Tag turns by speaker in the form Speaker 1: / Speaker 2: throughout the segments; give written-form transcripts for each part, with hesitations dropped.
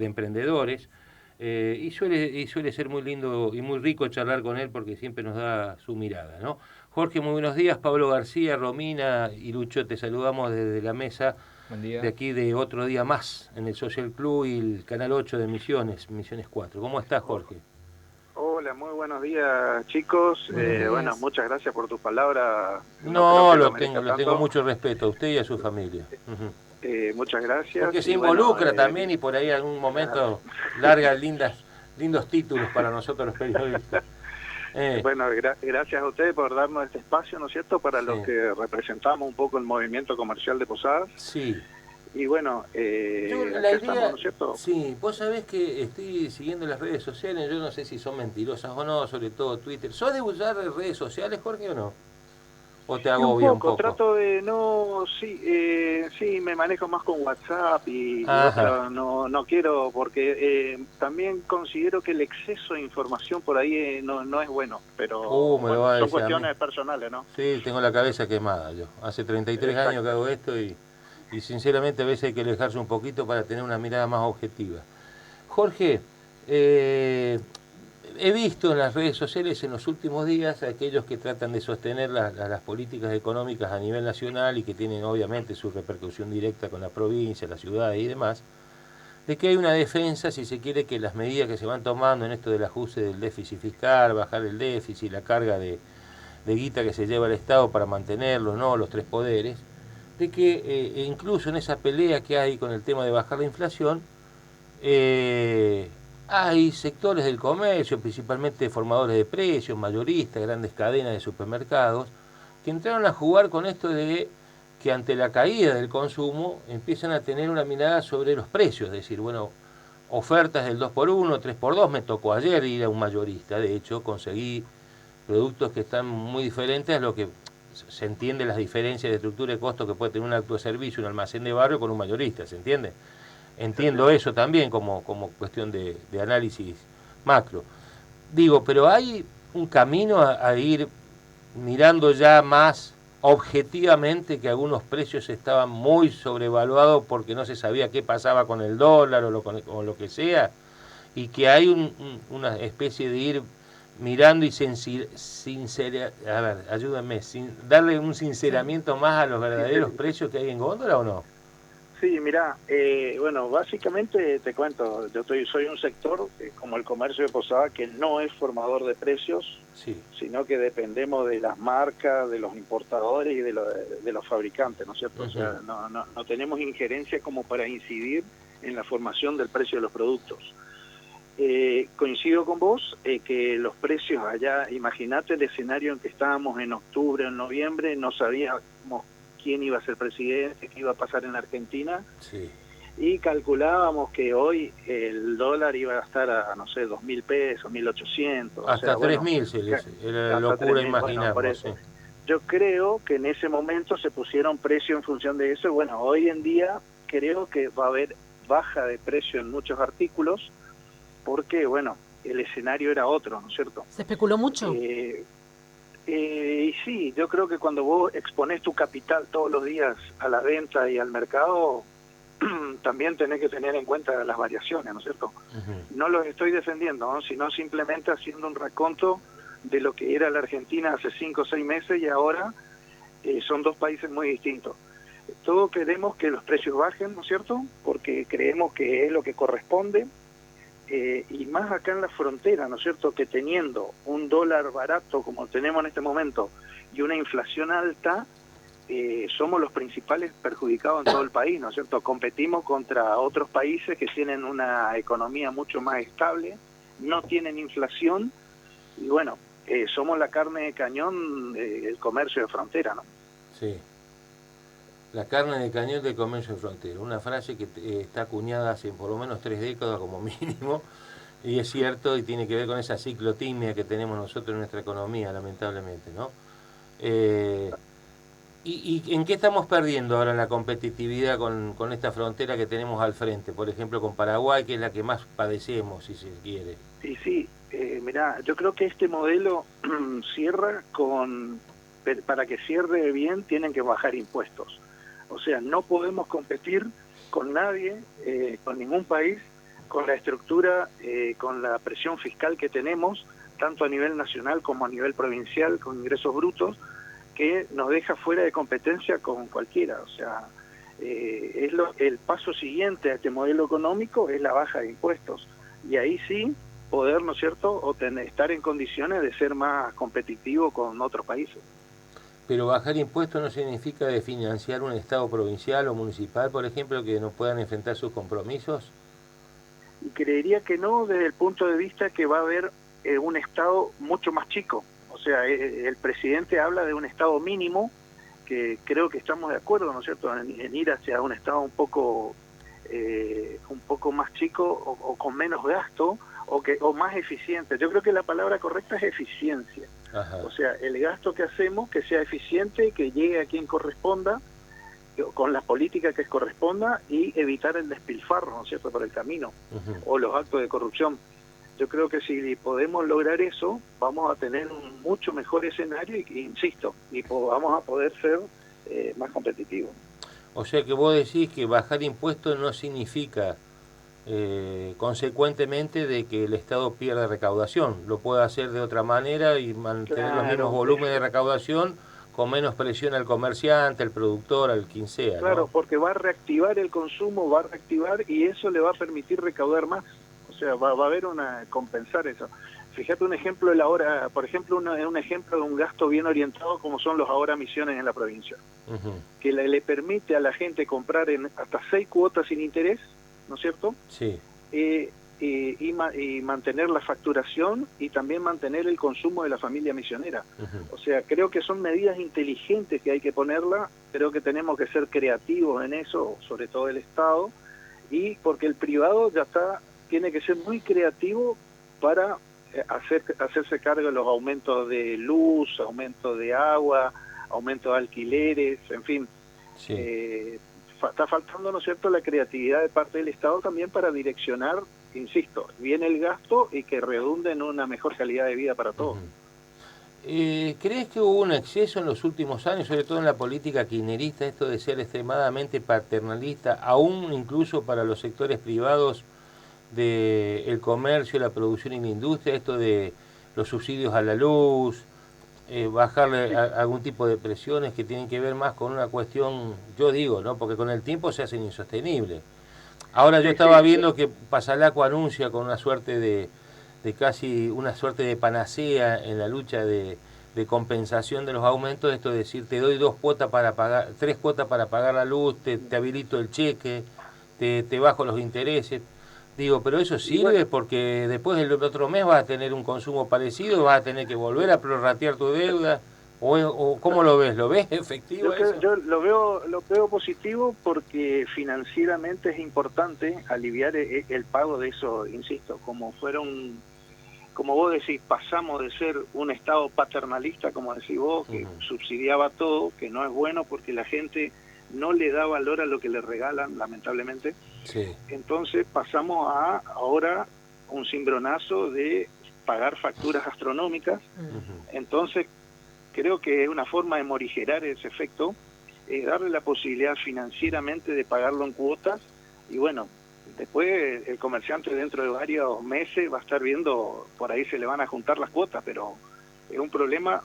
Speaker 1: de emprendedores, y suele ser muy lindo y muy rico charlar con él porque siempre nos da su mirada, ¿no? Jorge, muy buenos días. Pablo García, Romina y Lucho, te saludamos desde la mesa
Speaker 2: Buen
Speaker 1: de
Speaker 2: día.
Speaker 1: aquí de Otro Día Más en el Social Club y el Canal 8 de Misiones, Misiones 4. ¿Cómo estás,
Speaker 3: Oh,
Speaker 1: Jorge?
Speaker 3: hola, muy buenos días, chicos.
Speaker 2: Buenos
Speaker 3: Bueno,
Speaker 2: días.
Speaker 3: muchas gracias por tus palabras. No creo
Speaker 1: No,
Speaker 3: que lo
Speaker 1: lo tengo
Speaker 3: merezca tanto.
Speaker 1: mucho respeto a usted y a su familia. Ujú.
Speaker 3: Muchas
Speaker 1: Porque
Speaker 3: gracias.
Speaker 1: se
Speaker 3: Y bueno,
Speaker 1: involucra también y por ahí en algún
Speaker 3: claro.
Speaker 1: momento larga lindos títulos para nosotros los periodistas.
Speaker 3: Bueno, gracias a ustedes por darnos este espacio, ¿no es cierto?, para los
Speaker 1: Sí,
Speaker 3: que representamos un poco el movimiento comercial de Posadas.
Speaker 1: sí.
Speaker 3: Y bueno,
Speaker 1: Yo la
Speaker 3: acá estamos,
Speaker 1: idea,
Speaker 3: ¿no es cierto?
Speaker 1: sí, vos sabés que estoy siguiendo las redes sociales, yo no sé si son mentirosas o no, sobre todo Twitter. ¿Sos de usar redes sociales, Jorge, o no? ¿O te
Speaker 3: Y un
Speaker 1: agobia un
Speaker 3: poco,
Speaker 1: poco?
Speaker 3: trato de no, sí, sí, me manejo más con WhatsApp y
Speaker 1: Ajá.
Speaker 3: otra, no quiero, porque también considero que el exceso de información por ahí no es bueno, pero
Speaker 1: Me lo
Speaker 3: bueno,
Speaker 1: va a
Speaker 3: son
Speaker 1: decir a mí.
Speaker 3: cuestiones personales, ¿no?
Speaker 1: Sí, tengo la cabeza quemada yo. Hace 33 años que
Speaker 3: Exacto.
Speaker 1: hago esto y sinceramente a veces hay que alejarse un poquito para tener una mirada más objetiva. Jorge, eh, he visto en las redes sociales en los últimos días a aquellos que tratan de sostener las políticas económicas a nivel nacional y que tienen obviamente su repercusión directa con la provincia, la ciudad y demás, de que hay una defensa, si se quiere, que las medidas que se van tomando en esto del ajuste del déficit fiscal, bajar el déficit, la carga de guita que se lleva el Estado para mantenerlo, ¿no? Los tres poderes, de que incluso en esa pelea que hay con el tema de bajar la inflación, eh, hay sectores del comercio, principalmente formadores de precios, mayoristas, grandes cadenas de supermercados, que entraron a jugar con esto de que ante la caída del consumo empiezan a tener una mirada sobre los precios, es decir, bueno, ofertas del 2x1, 3x2, me tocó ayer ir a un mayorista, de hecho conseguí productos que están muy diferentes a lo que se entiende las diferencias de estructura y costo que puede tener un acto de servicio, un almacén de barrio con un mayorista, ¿se entiende?
Speaker 3: Se
Speaker 1: Entiendo
Speaker 3: entiende.
Speaker 1: eso también como cuestión de análisis macro. Digo, pero hay un camino a ir mirando ya más objetivamente que algunos precios estaban muy sobrevaluados porque no se sabía qué pasaba con el dólar o lo que sea, y que hay una especie de ir mirando y a ver, ayúdame, darle un
Speaker 3: Sí,
Speaker 1: sinceramiento más a los verdaderos precios que hay en góndola o no.
Speaker 3: sí, mira, bueno, básicamente te cuento, soy un sector como el comercio de Posada que no es formador de precios,
Speaker 1: Sí.
Speaker 3: sino que dependemos de las marcas, de los importadores y de los fabricantes, ¿no es cierto? O
Speaker 1: Ujú.
Speaker 3: sea, no tenemos injerencia como para incidir en la formación del precio de los productos. Coincido con vos que los precios allá, imagínate el escenario en que estábamos en octubre, en noviembre, no sabíamos quién iba a ser presidente, qué iba a pasar en Argentina,
Speaker 1: Sí.
Speaker 3: y calculábamos que hoy el dólar iba a estar a, no sé, 2.000 pesos, 1.800, o
Speaker 1: Hasta
Speaker 3: sea, bueno,
Speaker 1: 3.000 era la
Speaker 3: hasta
Speaker 1: locura
Speaker 3: 3.000, bueno, por
Speaker 1: imaginarnos, sí.
Speaker 3: eso. Yo creo que en ese momento se pusieron precio en función de eso, y bueno, hoy en día creo que va a haber baja de precio en muchos artículos, porque, bueno, el escenario era otro, ¿no es cierto?
Speaker 4: ¿Se especuló mucho?
Speaker 3: Eh, y sí, yo creo que cuando vos exponés tu capital todos los días a la venta y al mercado, también tenés que tener en cuenta las variaciones, ¿no es cierto?
Speaker 1: Ujú.
Speaker 3: No los estoy defendiendo, ¿no? Sino simplemente haciendo un raconto de lo que era la Argentina hace 5 o 6 meses y ahora son dos países muy distintos. Todos queremos que los precios bajen, ¿no es cierto? Porque creemos que es lo que corresponde, y más acá en la frontera, ¿no es cierto?, que teniendo un dólar barato como tenemos en este momento y una inflación alta, somos los principales perjudicados en todo el país, ¿no es cierto? Competimos contra otros países que tienen una economía mucho más estable, no tienen inflación y bueno, somos la carne de cañón del comercio de frontera, ¿no?
Speaker 1: Sí. La carne de cañón del comercio de frontera. Una frase que está acuñada hace por lo menos 3 décadas como mínimo. Y es cierto, y tiene que ver con esa ciclotimia que tenemos nosotros en nuestra economía, lamentablemente, ¿no? Eh, y en qué estamos perdiendo ahora en la competitividad con esta frontera que tenemos al frente? Por ejemplo, con Paraguay, que es la que más padecemos, si se quiere.
Speaker 3: Y sí, mirá, yo creo que este modelo cierra para que cierre bien tienen que bajar impuestos. O sea, no podemos competir con nadie, con ningún país, con la estructura, con la presión fiscal que tenemos, tanto a nivel nacional como a nivel provincial, con ingresos brutos, que nos deja fuera de competencia con cualquiera. O sea, el paso siguiente a este modelo económico es la baja de impuestos. Y ahí sí poder, ¿no es cierto?, o estar en condiciones de ser más competitivo con otros países.
Speaker 1: Pero bajar impuestos no significa financiar un Estado provincial o municipal, por ejemplo, que no puedan enfrentar sus compromisos.
Speaker 3: Y creería que no, desde el punto de vista que va a haber un Estado mucho más chico. O sea, el presidente habla de un Estado mínimo, que creo que estamos de acuerdo, ¿no es cierto?, en ir hacia un Estado un poco más chico o con menos gasto o más eficiente. Yo creo que la palabra correcta es eficiencia.
Speaker 1: Ajá.
Speaker 3: O sea, el gasto que hacemos que sea eficiente, que llegue a quien corresponda, con la política que corresponda, y evitar el despilfarro, ¿no es cierto?, por el camino, o los actos de corrupción. Yo creo que si podemos lograr eso, vamos a tener un mucho mejor escenario y insisto, y vamos a poder ser más competitivos.
Speaker 1: O sea que vos decís que bajar impuestos no significa consecuentemente de que el Estado pierda recaudación. Lo puede hacer de otra manera y mantener los mismos volúmenes de recaudación con menos presión al comerciante, al productor, al quien sea,
Speaker 3: Claro,
Speaker 1: ¿no?
Speaker 3: porque va a reactivar el consumo, va a reactivar y eso le va a permitir recaudar más. O sea, va a haber compensar eso. Fíjate un ejemplo, por ejemplo, un ejemplo de un gasto bien orientado como son los ahora misiones en la provincia, que le permite a la gente comprar hasta 6 cuotas sin interés, ¿no es cierto?
Speaker 1: Sí.
Speaker 3: Y mantener la facturación y también mantener el consumo de la familia misionera. O sea, creo que son medidas inteligentes que hay que ponerla, creo que tenemos que ser creativos en eso, sobre todo el Estado, y porque el privado tiene que ser muy creativo para hacerse cargo de los aumentos de luz, aumentos de agua, aumentos de alquileres, en fin.
Speaker 1: Sí.
Speaker 3: Está faltando, ¿no es cierto?, la creatividad de parte del Estado también para direccionar, insisto, bien el gasto y que redunde en una mejor calidad de vida para todos.
Speaker 1: ¿Crees que hubo un exceso en los últimos años, sobre todo en la política kirchnerista, esto de ser extremadamente paternalista, aún incluso para los sectores privados del comercio, la producción y la industria, esto de los subsidios a la luz, bajarle algún tipo de presiones que tienen que ver más con una cuestión, yo digo, ¿no?, porque con el tiempo se hacen insostenibles? Ahora yo estaba viendo que Pasalaco anuncia con una suerte de casi una suerte de panacea en la lucha de compensación de los aumentos, esto es decir, te doy 2 cuotas para pagar, 3 cuotas para pagar la luz, te habilito el cheque, te bajo los intereses. Digo, pero eso sirve porque después del otro mes vas a tener un consumo parecido, vas a tener que volver a prorratear tu deuda. ¿O cómo lo ves? ¿Lo ves efectivo eso?
Speaker 3: Yo lo veo positivo porque financieramente es importante aliviar el pago de eso, insisto, como vos decís, pasamos de ser un Estado paternalista, como decís vos, que subsidiaba todo, que no es bueno porque la gente no le da valor a lo que le regalan, lamentablemente.
Speaker 1: Sí.
Speaker 3: Entonces pasamos a ahora un cimbronazo de pagar facturas astronómicas. Entonces creo que es una forma de morigerar ese efecto, darle la posibilidad financieramente de pagarlo en cuotas, y bueno, después el comerciante dentro de varios meses va a estar viendo, por ahí se le van a juntar las cuotas, pero es un problema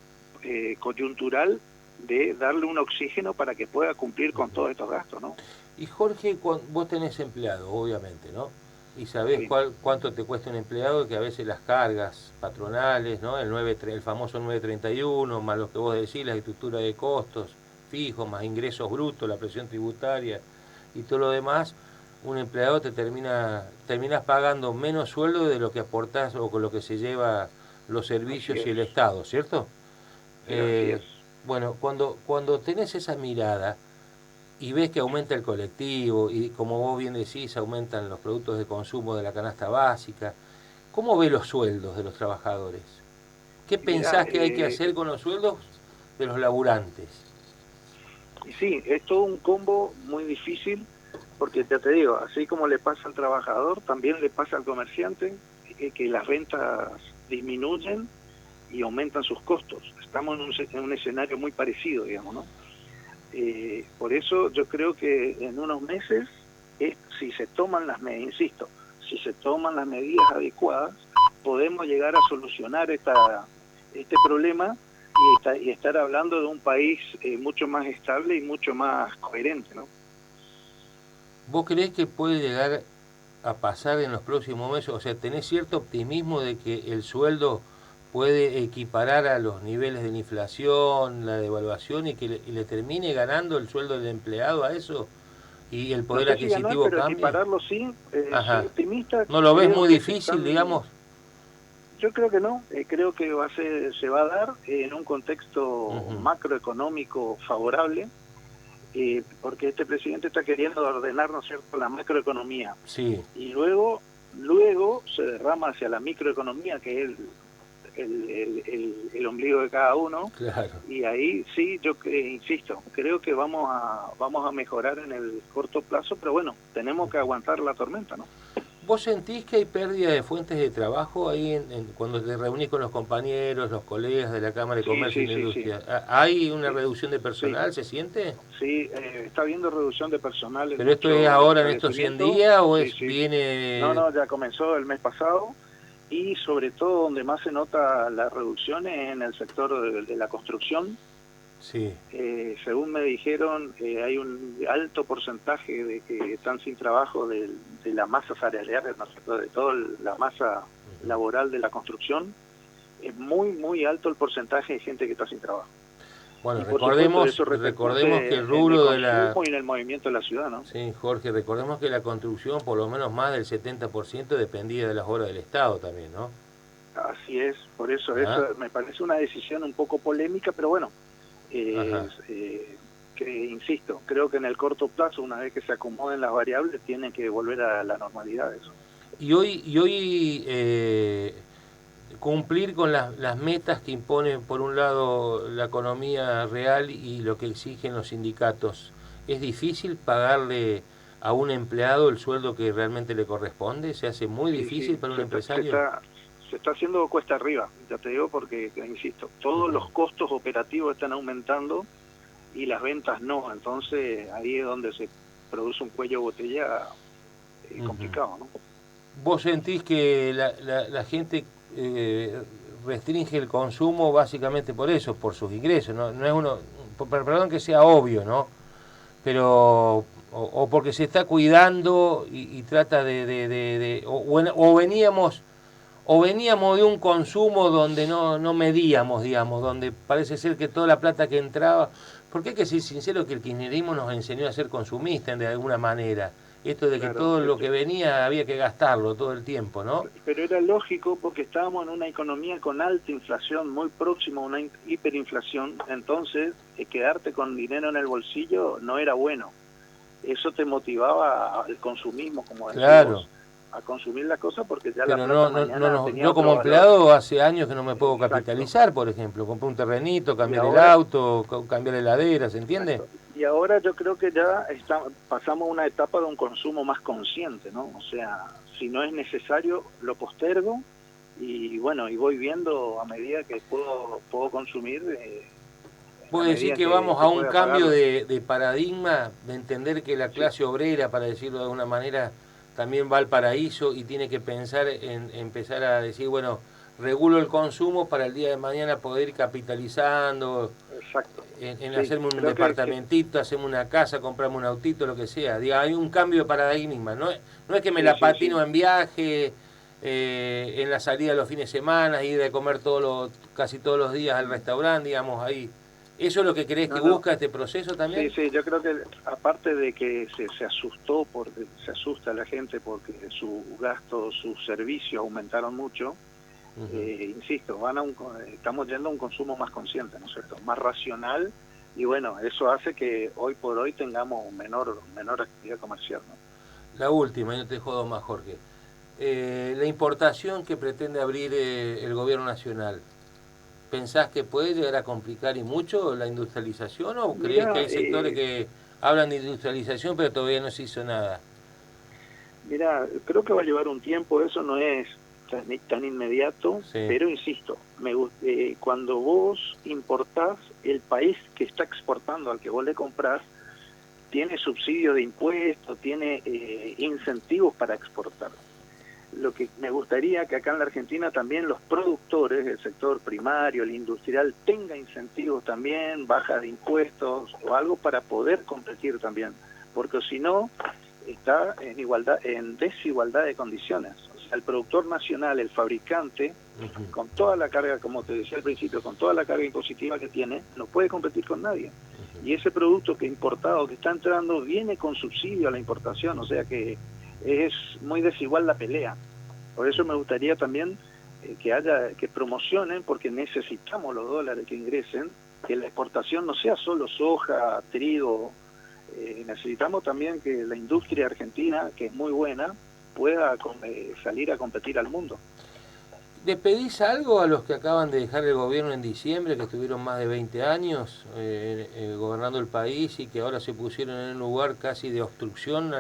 Speaker 3: coyuntural de darle un oxígeno para que pueda cumplir con todos estos gastos, ¿no?
Speaker 1: Y Jorge, vos tenés empleados, obviamente, ¿no? Y sabés cuánto te cuesta un empleado, que a veces las cargas patronales, ¿no? El famoso 931, más lo que vos decís, la estructura de costos fijos, más ingresos brutos, la presión tributaria y todo lo demás, un empleado terminás pagando menos sueldo de lo que aportás o con lo que se lleva los servicios y el Estado, ¿cierto? Bueno, cuando tenés esa mirada y ves que aumenta el colectivo y, como vos bien decís, aumentan los productos de consumo de la canasta básica, ¿cómo ves los sueldos de los trabajadores? ¿Qué pensás que hay que hacer con los sueldos de los laburantes?
Speaker 3: Sí, es todo un combo muy difícil, porque ya te digo, así como le pasa al trabajador, también le pasa al comerciante, que las rentas disminuyen y aumentan sus costos. Estamos en un escenario muy parecido, digamos, ¿no? Por eso yo creo que en unos meses, si se toman las medidas, insisto, si se toman las medidas adecuadas, podemos llegar a solucionar este problema y estar hablando de un país mucho más estable y mucho más coherente, ¿no?
Speaker 1: ¿Vos creés que puede llegar a pasar en los próximos meses? O sea, ¿tenés cierto optimismo de que el sueldo puede equiparar a los niveles de la inflación, la devaluación, y que le termine ganando el sueldo del empleado a eso y el
Speaker 3: No
Speaker 1: poder
Speaker 3: sé si ganar,
Speaker 1: adquisitivo
Speaker 3: pero
Speaker 1: cambie?
Speaker 3: equipararlo sí. Soy
Speaker 1: Ajá.
Speaker 3: optimista.
Speaker 1: ¿No lo ves
Speaker 3: Creo
Speaker 1: muy
Speaker 3: que se
Speaker 1: difícil,
Speaker 3: están...
Speaker 1: digamos?
Speaker 3: Yo creo que no. Creo que se va a dar en un contexto macroeconómico favorable, porque este presidente está queriendo ordenar, ¿no es cierto?, la macroeconomía.
Speaker 1: Sí.
Speaker 3: Y luego se derrama hacia la microeconomía, que es el ombligo de cada uno.
Speaker 1: Claro.
Speaker 3: Y ahí sí, yo insisto, creo que vamos a mejorar en el corto plazo, pero bueno, tenemos que aguantar la tormenta, ¿no?
Speaker 1: ¿Vos sentís que hay pérdida de fuentes de trabajo ahí cuando te reunís con los compañeros, los colegas de la Cámara de Comercio y la
Speaker 3: Sí.
Speaker 1: Industria? ¿Hay una
Speaker 3: Sí,
Speaker 1: reducción de
Speaker 3: sí,
Speaker 1: personal, se siente?
Speaker 3: sí, está habiendo reducción de personal en
Speaker 1: ¿Pero esto es
Speaker 3: muchos
Speaker 1: ahora en estos 100
Speaker 3: establecimientos.
Speaker 1: días o
Speaker 3: Sí, sí.
Speaker 1: viene...?
Speaker 3: No, ya comenzó el mes pasado, y sobre todo donde más se nota la reducción es en el sector de la construcción.
Speaker 1: Sí.
Speaker 3: Según me dijeron, hay un alto porcentaje de que están sin trabajo de la masa salarial, ¿no es cierto?, de toda la masa laboral de la construcción. Es muy alto el porcentaje de gente que está sin trabajo.
Speaker 1: Bueno,
Speaker 3: Y por supuesto eso
Speaker 1: recordemos que
Speaker 3: repercute
Speaker 1: el
Speaker 3: en el
Speaker 1: rubro de
Speaker 3: consumo y en el movimiento de la ciudad, ¿no?
Speaker 1: Sí, Jorge, recordemos que la construcción, por lo menos más del 70% dependía de las obras del Estado también, ¿no?
Speaker 3: Así es, por eso me parece una decisión un poco polémica, pero bueno, que insisto, creo que en el corto plazo, una vez que se acomoden las variables, tienen que volver a la normalidad eso.
Speaker 1: Y hoy cumplir con las metas que impone, por un lado, la economía real y lo que exigen los sindicatos, ¿es difícil pagarle a un empleado el sueldo que realmente le corresponde? ¿Se hace muy difícil para un empresario?
Speaker 3: Se está haciendo cuesta arriba, ya te digo, porque, insisto, todos los costos operativos están aumentando y las ventas no, entonces ahí es donde se produce un cuello de botella complicado, ¿no?
Speaker 1: ¿Vos sentís que la gente restringe el consumo básicamente por eso, por sus ingresos? No es perdón que sea obvio, ¿no? Pero o porque se está cuidando y trata o veníamos de un consumo donde no medíamos, digamos, donde parece ser que toda la plata que entraba, porque hay que ser sincero que el kirchnerismo nos enseñó a ser consumistas de alguna manera, esto de que todo lo que venía había que gastarlo todo el tiempo, ¿no?
Speaker 3: Pero era lógico porque estábamos en una economía con alta inflación, muy próxima a una hiperinflación, entonces quedarte con dinero en el bolsillo no era bueno. Eso te motivaba al consumismo, como decías vos, a consumir las cosas porque ya
Speaker 1: pero
Speaker 3: la plata mañana tenía
Speaker 1: yo como empleado hace años que no me puedo capitalizar, por ejemplo, compré un terrenito, cambiar el auto, cambiar la heladera, ¿se entiende?
Speaker 3: Exacto. Y ahora yo creo que ya pasamos a una etapa de un consumo más consciente, ¿no? O sea, si no es necesario, lo postergo y bueno, y voy viendo a medida que puedo consumir.
Speaker 1: Puede decir que vamos a un cambio de paradigma, de entender que la clase obrera, para decirlo de alguna manera, también va al paraíso y tiene que pensar en empezar a decir, bueno, regulo el consumo para el día de mañana poder ir capitalizando, en hacerme un departamentito, hacerme una casa, comprarme un autito, lo que sea. Diga, hay un cambio de paradigma, no es que me la patino en viaje, en la salida de los fines de semana, ir a comer casi todos los días al restaurante, digamos, ahí. ¿Eso es lo que crees que busca este proceso también?
Speaker 3: Sí, yo creo que aparte de que se asusta la gente porque sus gastos, sus servicios aumentaron mucho, insisto, estamos yendo a un consumo más consciente, ¿no es cierto?, más racional, y bueno, eso hace que hoy por hoy tengamos menor actividad comercial, ¿no?
Speaker 1: La última, y no te jodo más, Jorge. La importación que pretende abrir el gobierno nacional, ¿pensás que puede llegar a complicar y mucho la industrialización o crees que hay sectores que hablan de industrialización pero todavía no se hizo nada?
Speaker 3: Mira, creo que va a llevar un tiempo, eso no es tan inmediato, pero insisto, cuando vos importás, el país que está exportando al que vos le comprás tiene subsidio de impuestos, tiene incentivos para exportar. lo que me gustaría que acá en la Argentina también los productores, el sector primario, el industrial, tenga incentivos también, baja de impuestos o algo para poder competir también, porque si no está en igualdad, en desigualdad de condiciones. O sea, el productor nacional, el fabricante, con toda la carga, como te decía al principio, con toda la carga impositiva que tiene, no puede competir con nadie. Y ese producto que importado, que está entrando, viene con subsidio a la importación, o sea que es muy desigual la pelea. Por eso me gustaría también que promocionen, porque necesitamos los dólares que ingresen, que la exportación no sea solo soja, trigo, necesitamos también que la industria argentina, que es muy buena, pueda salir a competir al mundo.
Speaker 1: ¿Le pedís algo a los que acaban de dejar el gobierno en diciembre, que estuvieron más de 20 años gobernando el país y que ahora se pusieron en un lugar casi de obstrucción,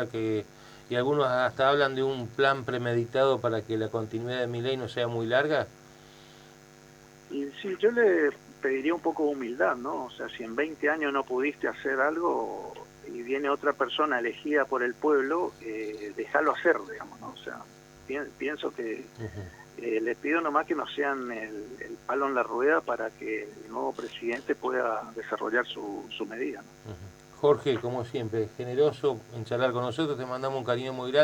Speaker 1: y algunos hasta hablan de un plan premeditado para que la continuidad de Milei no sea muy larga?
Speaker 3: Y sí, yo le pediría un poco de humildad, ¿no? O sea, si en 20 años no pudiste hacer algo y viene otra persona elegida por el pueblo, déjalo hacer, digamos, ¿no? O sea, pienso que les pido nomás que no sean el palo en la rueda para que el nuevo presidente pueda desarrollar su medida, ¿no?
Speaker 1: Jorge, como siempre, generoso en charlar con nosotros, te mandamos un cariño muy grande.